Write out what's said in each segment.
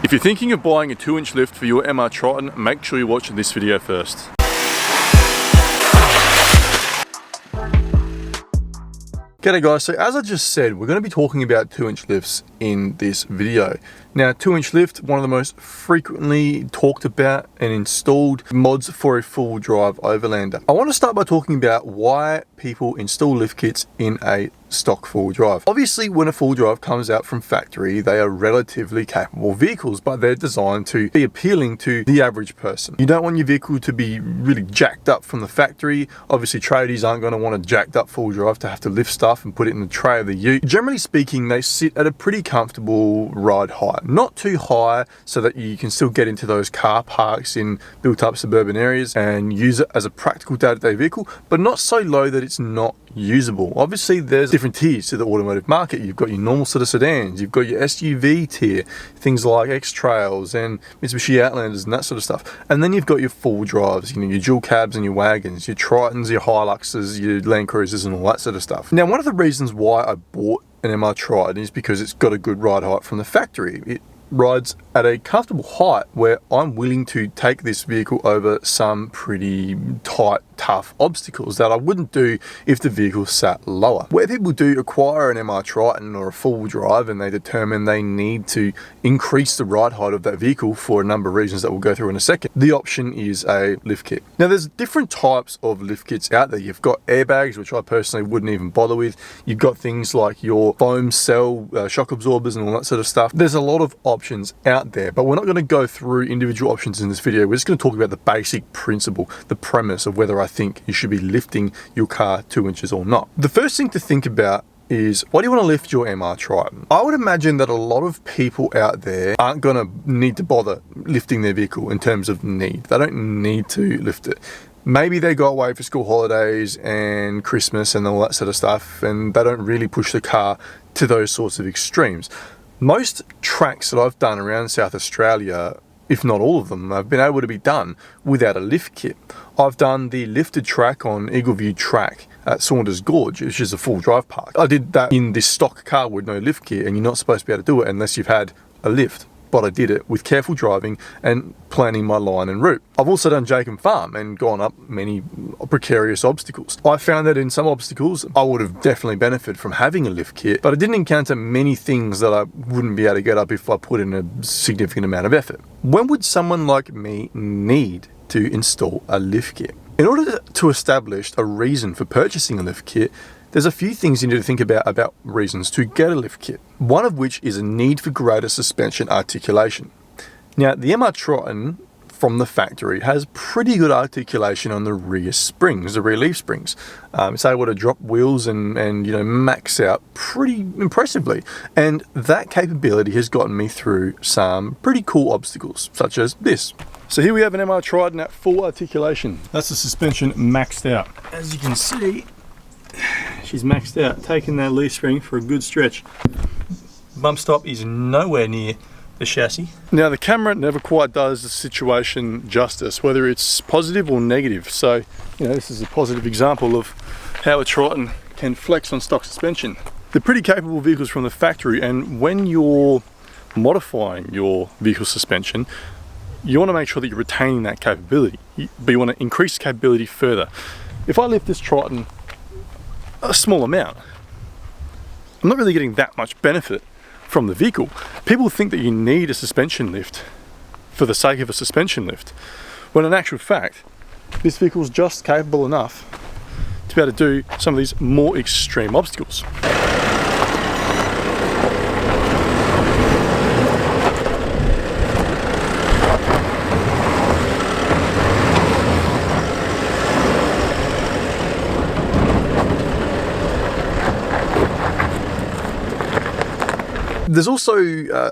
If you're thinking of buying a 2-inch lift for your MR Triton, make sure you're watching this video first. G'day guys, so as I just said, we're going to be talking about 2-inch lifts in this video. Now, 2-inch lift, one of the most frequently talked about and installed mods for a full drive overlander. I want to start by talking about why people install lift kits in a stock full drive. Obviously, when a full drive comes out from factory, they are relatively capable vehicles, but they're designed to be appealing to the average person. You don't want your vehicle to be really jacked up from the factory. Obviously, tradies aren't going to want a jacked up full drive to have to lift stuff and put it in the tray of the ute. Generally speaking, they sit at a pretty comfortable ride height. Not too high so that you can still get into those car parks in built up suburban areas and use it as a practical day-to-day vehicle, but not so low that it's not usable. Obviously, there's different tiers to the automotive market. You've got your normal sort of sedans, you've got your SUV tier, things like X-Trails and Mitsubishi Outlanders and that sort of stuff. And then you've got your full drives, you know, your dual cabs and your wagons, your Tritons, your Hiluxes, your Land Cruisers and all that sort of stuff. Now, one of the reasons why I bought an MR Triton is because it's got a good ride height from the factory. It rides at a comfortable height where I'm willing to take this vehicle over some pretty tight, tough obstacles that I wouldn't do if the vehicle sat lower. Where people do acquire an MR Triton or a full drive and they determine they need to increase the ride height of that vehicle for a number of reasons that we'll go through in a second, the option is a lift kit. Now, there's different types of lift kits out there. You've got airbags, which I personally wouldn't even bother with. You've got things like your foam cell shock absorbers and all that sort of stuff. There's a lot of options out there, but we're not going to go through individual options in this video. We're just going to talk about the basic principle, the premise of whether I think you should be lifting your car 2 inches or not. The first thing to think about is, why do you want to lift your MR Triton? I would imagine that a lot of people out there aren't going to need to bother lifting their vehicle in terms of need. They don't need to lift it. Maybe they go away for school holidays and Christmas and all that sort of stuff, and they don't really push the car to those sorts of extremes. Most tracks that I've done around South Australia, if not all of them, have been able to be done without a lift kit. I've done the lifted track on Eagleview Track at Saunders Gorge, which is a full drive park. I did that in this stock car with no lift kit, and you're not supposed to be able to do it unless you've had a lift. But I did it with careful driving and planning my line and route. I've also done Jacob Farm and gone up many precarious obstacles. I found that in some obstacles, I would have definitely benefited from having a lift kit, but I didn't encounter many things that I wouldn't be able to get up if I put in a significant amount of effort. When would someone like me need to install a lift kit? In order to establish a reason for purchasing a lift kit, there's a few things you need to think about reasons to get a lift kit. One of which is a need for greater suspension articulation. Now, the MR Triton from the factory has pretty good articulation on the rear springs, the rear leaf springs. It's able to drop wheels and you know, max out pretty impressively. And that capability has gotten me through some pretty cool obstacles, such as this. So here we have an MR Triton at full articulation. That's the suspension maxed out. As you can see, she's maxed out, taking that leaf spring for a good stretch. Bump stop is nowhere near the chassis. Now, the camera never quite does the situation justice, whether it's positive or negative. So, you know, this is a positive example of how a Triton can flex on stock suspension. They're pretty capable vehicles from the factory, and when you're modifying your vehicle suspension, you want to make sure that you're retaining that capability, but you want to increase the capability further. If I lift this Triton a small amount, I'm not really getting that much benefit from the vehicle. People think that you need a suspension lift for the sake of a suspension lift, when in actual fact, this vehicle is just capable enough to be able to do some of these more extreme obstacles. There's also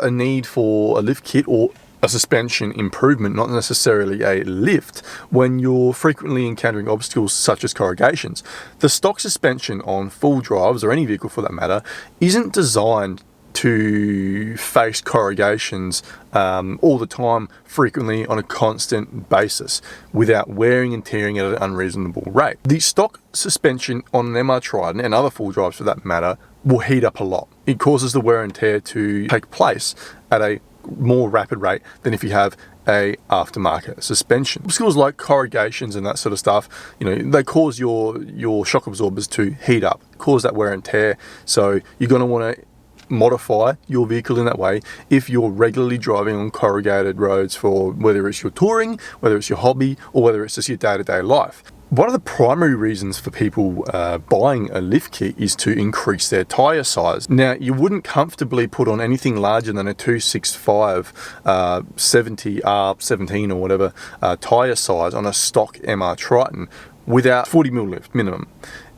a need for a lift kit or a suspension improvement, not necessarily a lift, when you're frequently encountering obstacles such as corrugations. The stock suspension on full drives, or any vehicle for that matter, isn't designed to face corrugations all the time, frequently, on a constant basis, without wearing and tearing at an unreasonable rate. The stock suspension on an MR Triton, and other full drives for that matter, will heat up a lot. It causes the wear and tear to take place at a more rapid rate than if you have a aftermarket suspension. Obstacles like corrugations and that sort of stuff, they cause your shock absorbers to heat up, cause that wear and tear. So you're going to want to modify your vehicle in that way if you're regularly driving on corrugated roads, for whether it's your touring, whether it's your hobby, or whether it's just your day-to-day life. One of the primary reasons for people buying a lift kit is to increase their tyre size. Now, you wouldn't comfortably put on anything larger than a 265 70 R17 or whatever tyre size on a stock MR Triton without 40mm lift minimum.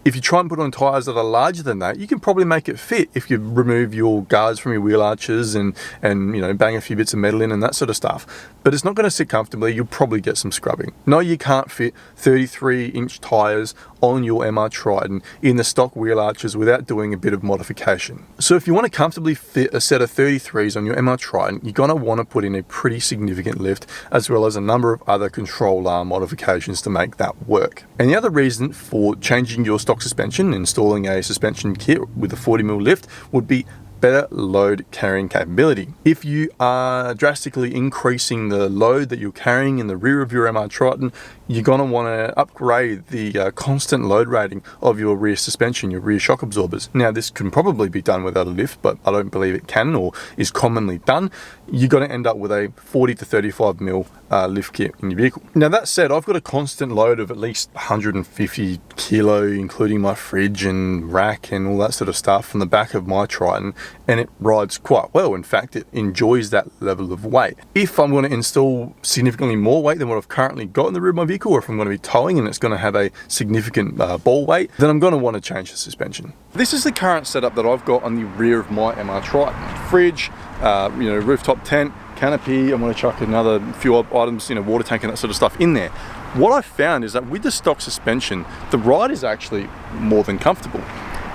If you try and put on tyres that are larger than that, you can probably make it fit if you remove your guards from your wheel arches and bang a few bits of metal in and that sort of stuff. But it's not going to sit comfortably. You'll probably get some scrubbing. No, you can't fit 33-inch tyres on your MR Triton in the stock wheel arches without doing a bit of modification. So if you want to comfortably fit a set of 33s on your MR Triton, you're going to want to put in a pretty significant lift, as well as a number of other control arm modifications to make that work. And the other reason for changing your stock suspension, installing a suspension kit with a 40mm lift, would be better load carrying capability. If you are drastically increasing the load that you're carrying in the rear of your MR Triton, you're going to want to upgrade the constant load rating of your rear suspension, your rear shock absorbers. Now, this can probably be done without a lift, but I don't believe it can or is commonly done. You're going to end up with a 40 to 35mm lift kit in your vehicle. Now, that said, I've got a constant load of at least 150 kilo, including my fridge and rack and all that sort of stuff from the back of my Triton, and it rides quite well. In fact, it enjoys that level of weight. If I'm going to install significantly more weight than what I've currently got in the rear of my vehicle, or if I'm going to be towing and it's going to have a significant ball weight, then I'm going to want to change the suspension. This is the current setup that I've got on the rear of my MR Triton. Fridge, rooftop tent, canopy. I'm going to chuck another few items, water tank and that sort of stuff in there. What I found is that with the stock suspension, the ride is actually more than comfortable.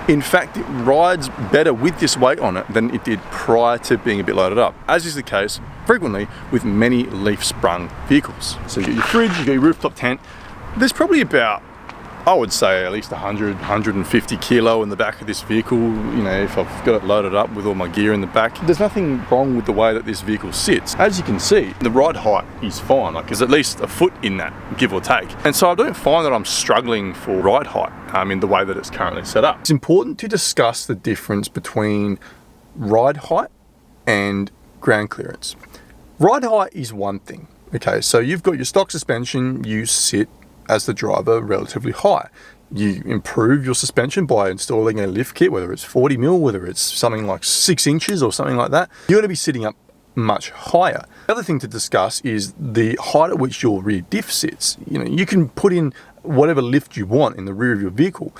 In fact, it rides better with this weight on it than it did prior to being a bit loaded up, as is the case frequently with many leaf-sprung vehicles. So you get your fridge, you get your rooftop tent. There's probably about, I would say, at least 100, 150 kilo in the back of this vehicle, if I've got it loaded up with all my gear in the back. There's nothing wrong with the way that this vehicle sits. As you can see, the ride height is fine. There's at least a foot in that, give or take. And so I don't find that I'm struggling for ride height in the way that it's currently set up. It's important to discuss the difference between ride height and ground clearance. Ride height is one thing. Okay, so you've got your stock suspension, you sit as the driver relatively high. You improve your suspension by installing a lift kit, whether it's 40mm, whether it's something like 6 inches or something like that. You're going to be sitting up much higher. The other thing to discuss is the height at which your rear diff sits. You can put in whatever lift you want in the rear of your vehicle,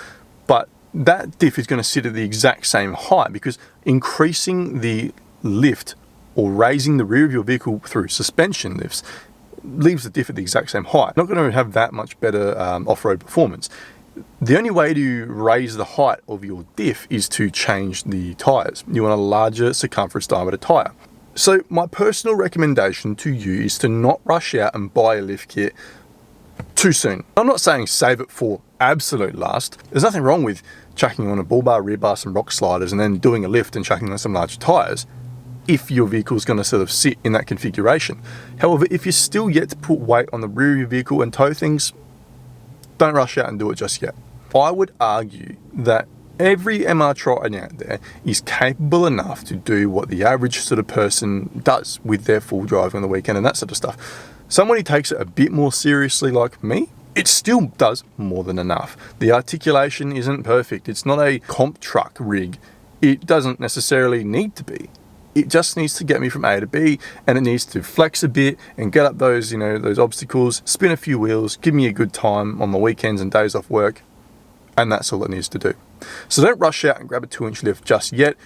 but that diff is going to sit at the exact same height, because increasing the lift or raising the rear of your vehicle through suspension lifts leaves the diff at the exact same height. Not going to have that much better off-road performance. The only way to raise the height of your diff is to change the tyres. You want a larger circumference diameter tyre. So my personal recommendation to you is to not rush out and buy a lift kit too soon. I'm not saying save it for absolute last. There's nothing wrong with chucking on a bull bar, rear bar, some rock sliders, and then doing a lift and chucking on some larger tyres if your vehicle is going to sort of sit in that configuration. However, if you're still yet to put weight on the rear of your vehicle and tow things, don't rush out and do it just yet. I would argue that every MR Triton out there is capable enough to do what the average sort of person does with their full drive on the weekend and that sort of stuff. Someone who takes it a bit more seriously like me, it still does more than enough. The articulation isn't perfect. It's not a comp truck rig. It doesn't necessarily need to be. It just needs to get me from A to B, and it needs to flex a bit and get up those, those obstacles, spin a few wheels, give me a good time on the weekends and days off work, and that's all it needs to do. So don't rush out and grab a 2-inch lift just yet.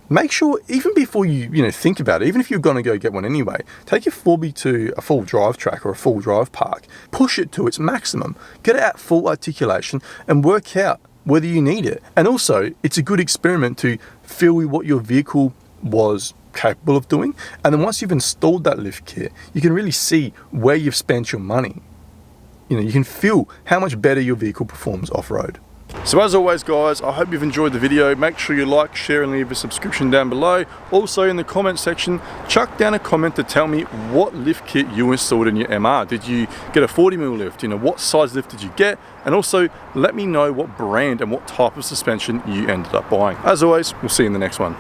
Make sure, even before you think about it, even if you're going to go get one anyway, take your 4B to a full drive track or a full drive park, push it to its maximum, get it at full articulation, and work out whether you need it. And also, it's a good experiment to feel what your vehicle was capable of doing, and then once you've installed that lift kit, you can really see where you've spent your money. You can feel how much better your vehicle performs off-road. So as always guys, I hope you've enjoyed the video. Make sure you like, share and leave a subscription down below. Also in the comment section, chuck down a comment to tell me what lift kit you installed in your MR. Did you get a 40mm lift? You know, what size lift did you get? And also let me know what brand and what type of suspension you ended up buying. As always, we'll see you in the next one.